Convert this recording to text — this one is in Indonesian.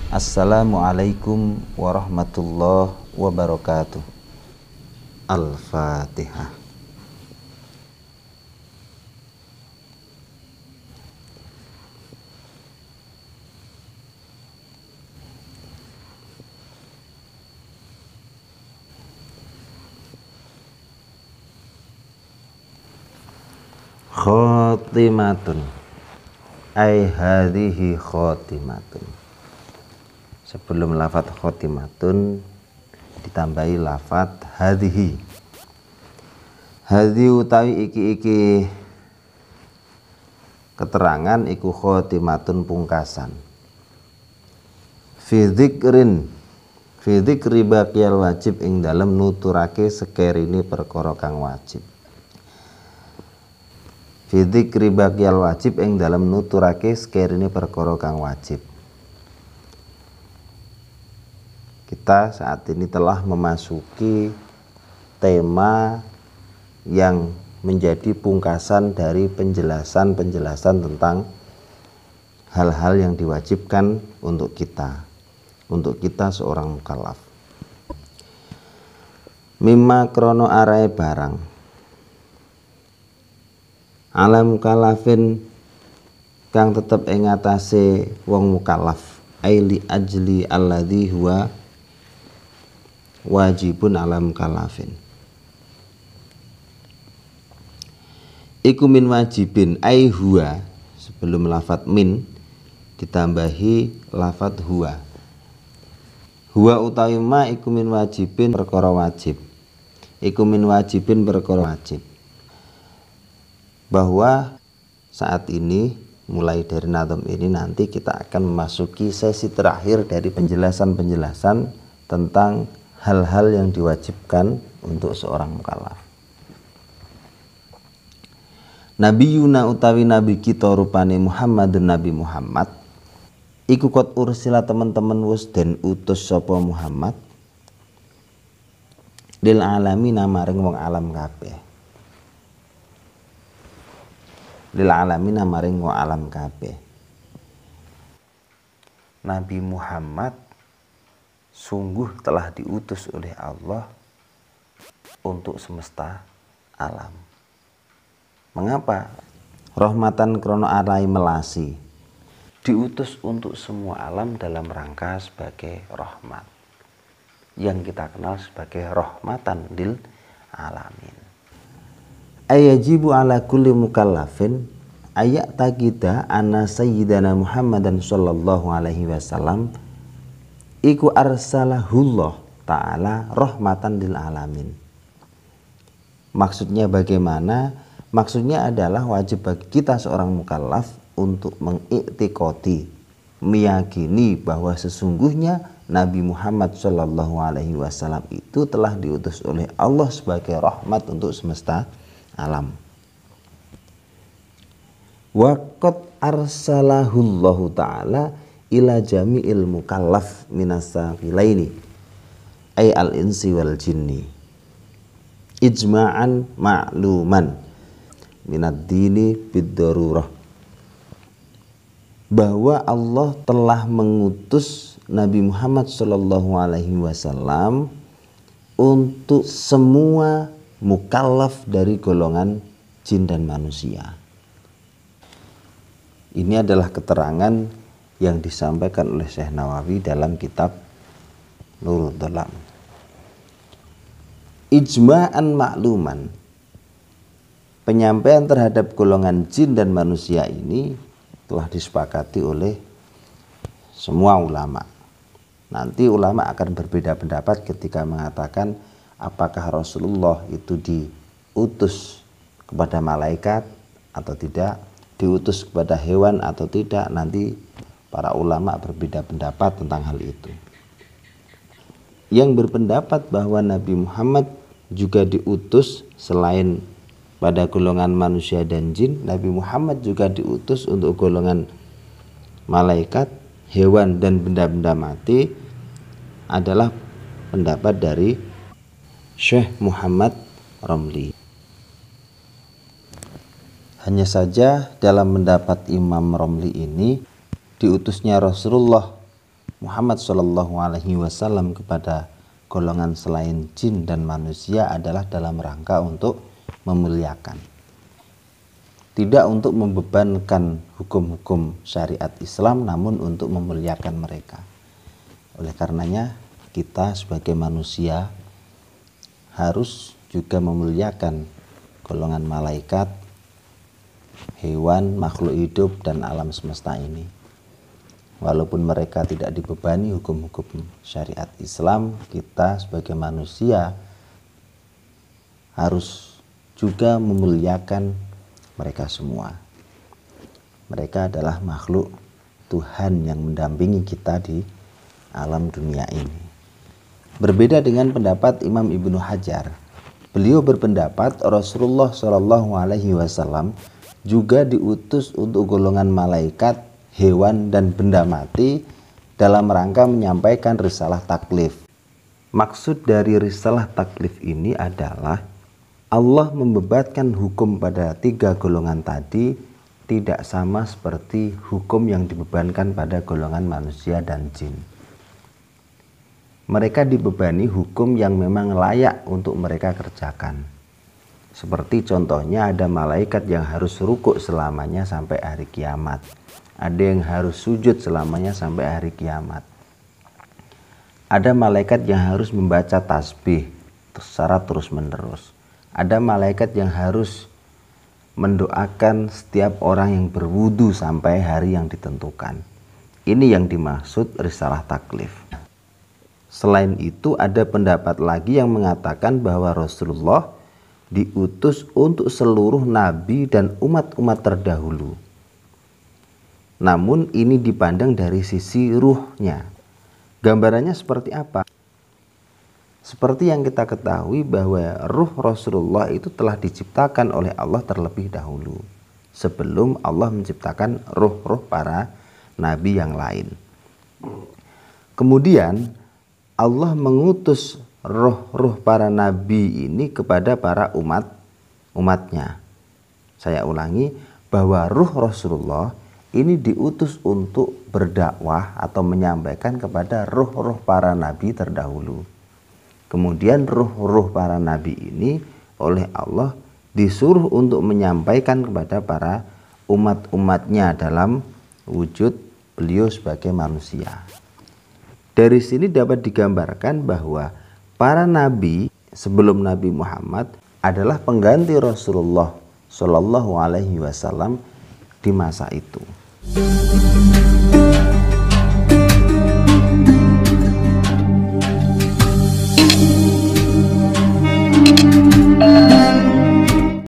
Assalamualaikum warahmatullahi wabarakatuh. Al-Fatihah. Khotimatun ay hadhihi khotimatun. Sebelum lafadz khotimatun ditambahi lafadz hadhihi. Hadhi utawi iki keterangan iku khotimatun pungkasan. Fi dzikri baqiyal wajib ing dalem nuturake sekerine perkara kang wajib. Fi dzikri baqiyal wajib ing dalem nuturake sekerine perkara kang wajib. Kita saat ini telah memasuki tema yang menjadi pungkasan dari penjelasan-penjelasan tentang hal-hal yang diwajibkan untuk kita seorang mukallaf. Mimma krono arae barang ala mukallafin kang tetep ing atase wong mukallaf aili ajli alladzi huwa wajibun ala mukallafin. Iku min wajibin ai huwa, sebelum lafadz min ditambahi lafadz huwa. Huwa utawi ma iku min wajibin perkara wajib. Iku min wajibin perkara wajib. Bahwa saat ini mulai dari nadom ini nanti kita akan memasuki sesi terakhir dari penjelasan-penjelasan tentang hal-hal yang diwajibkan untuk seorang mukallaf. Nabiyuna utawi nabi kita rupane Muhammadun Nabi Muhammad iku kot ursila teman-teman wis den utus sapa Muhammad lil alamin maring wong alam kabeh. Lil alamin maring wong alam kabeh. Nabi Muhammad sungguh telah diutus oleh Allah untuk semesta alam. Mengapa? Rahmatan krono alai melasi. Diutus untuk semua alam dalam rangka sebagai rahmat. Yang kita kenal sebagai rahmatan lil alamin. Ayajibu ala kulli mukallafin ayak taqida anna sayyidana Muhammadan sallallahu alaihi wasallam iku arsalahullah ta'ala rahmatan lil alamin. Maksudnya bagaimana? Maksudnya adalah wajib bagi kita seorang mukallaf untuk mengiktikoti, meyakini bahwa sesungguhnya Nabi Muhammad sallallahu alaihi wasallam itu telah diutus oleh Allah sebagai rahmat untuk semesta alam. Wa qad arsalahullahu ta'ala ila jami'il mukallaf minasaqilaini ay al-insi wal jinni ijma'an ma'luman minad dini bid-darurah, bahwa Allah telah mengutus Nabi Muhammad sallallahu alaihi wasallam untuk semua mukallaf dari golongan jin dan manusia. Ini adalah keterangan yang disampaikan oleh Syekh Nawawi dalam kitab Nurul Dhalam. Ijma'an ma'luman, penyampaian terhadap golongan jin dan manusia ini telah disepakati oleh semua ulama. Nanti ulama akan berbeda pendapat ketika mengatakan apakah Rasulullah itu diutus kepada malaikat atau tidak, diutus kepada hewan atau tidak. Nanti para ulama berbeda pendapat tentang hal itu. Yang berpendapat bahwa Nabi Muhammad juga diutus selain pada golongan manusia dan jin, Nabi Muhammad juga diutus untuk golongan malaikat, hewan dan benda-benda mati adalah pendapat dari Syekh Muhammad Romli. Hanya saja dalam pendapat Imam Romli ini, diutusnya Rasulullah Muhammad SAW kepada golongan selain jin dan manusia adalah dalam rangka untuk memuliakan, tidak untuk membebankan hukum-hukum syariat Islam, namun untuk memuliakan mereka. Oleh karenanya kita sebagai manusia harus juga memuliakan golongan malaikat, hewan, makhluk hidup, dan alam semesta ini. Walaupun mereka tidak dibebani hukum-hukum syariat Islam, kita sebagai manusia harus juga memuliakan mereka semua. Mereka adalah makhluk Tuhan yang mendampingi kita di alam dunia ini. Berbeda dengan pendapat Imam Ibnu Hajar, beliau berpendapat Rasulullah SAW juga diutus untuk golongan malaikat, hewan, dan benda mati dalam rangka menyampaikan risalah taklif. Maksud dari risalah taklif ini adalah Allah membebankan hukum pada 3 golongan tadi tidak sama seperti hukum yang dibebankan pada golongan manusia dan jin. Mereka dibebani hukum yang memang layak untuk mereka kerjakan. Seperti contohnya ada malaikat yang harus rukuk selamanya sampai hari kiamat. Ada yang harus sujud selamanya sampai hari kiamat. Ada malaikat yang harus membaca tasbih secara terus-menerus. Ada malaikat yang harus mendoakan setiap orang yang berwudu sampai hari yang ditentukan. Ini yang dimaksud risalah taklif. Selain itu ada pendapat lagi yang mengatakan bahwa Rasulullah diutus untuk seluruh nabi dan umat-umat terdahulu. Namun ini dipandang dari sisi ruhnya. Gambarannya seperti apa? Seperti yang kita ketahui bahwa ruh Rasulullah itu telah diciptakan oleh Allah terlebih dahulu, sebelum Allah menciptakan ruh-ruh para nabi yang lain. Kemudian Allah mengutus roh-roh para nabi ini kepada para umatnya. Saya ulangi, bahwa ruh Rasulullah ini diutus untuk berdakwah atau menyampaikan kepada roh-roh para nabi terdahulu. Kemudian roh-roh para nabi ini oleh Allah disuruh untuk menyampaikan kepada para umat-umatnya dalam wujud beliau sebagai manusia. Dari sini dapat digambarkan bahwa para nabi sebelum Nabi Muhammad adalah pengganti Rasulullah SAW di masa itu.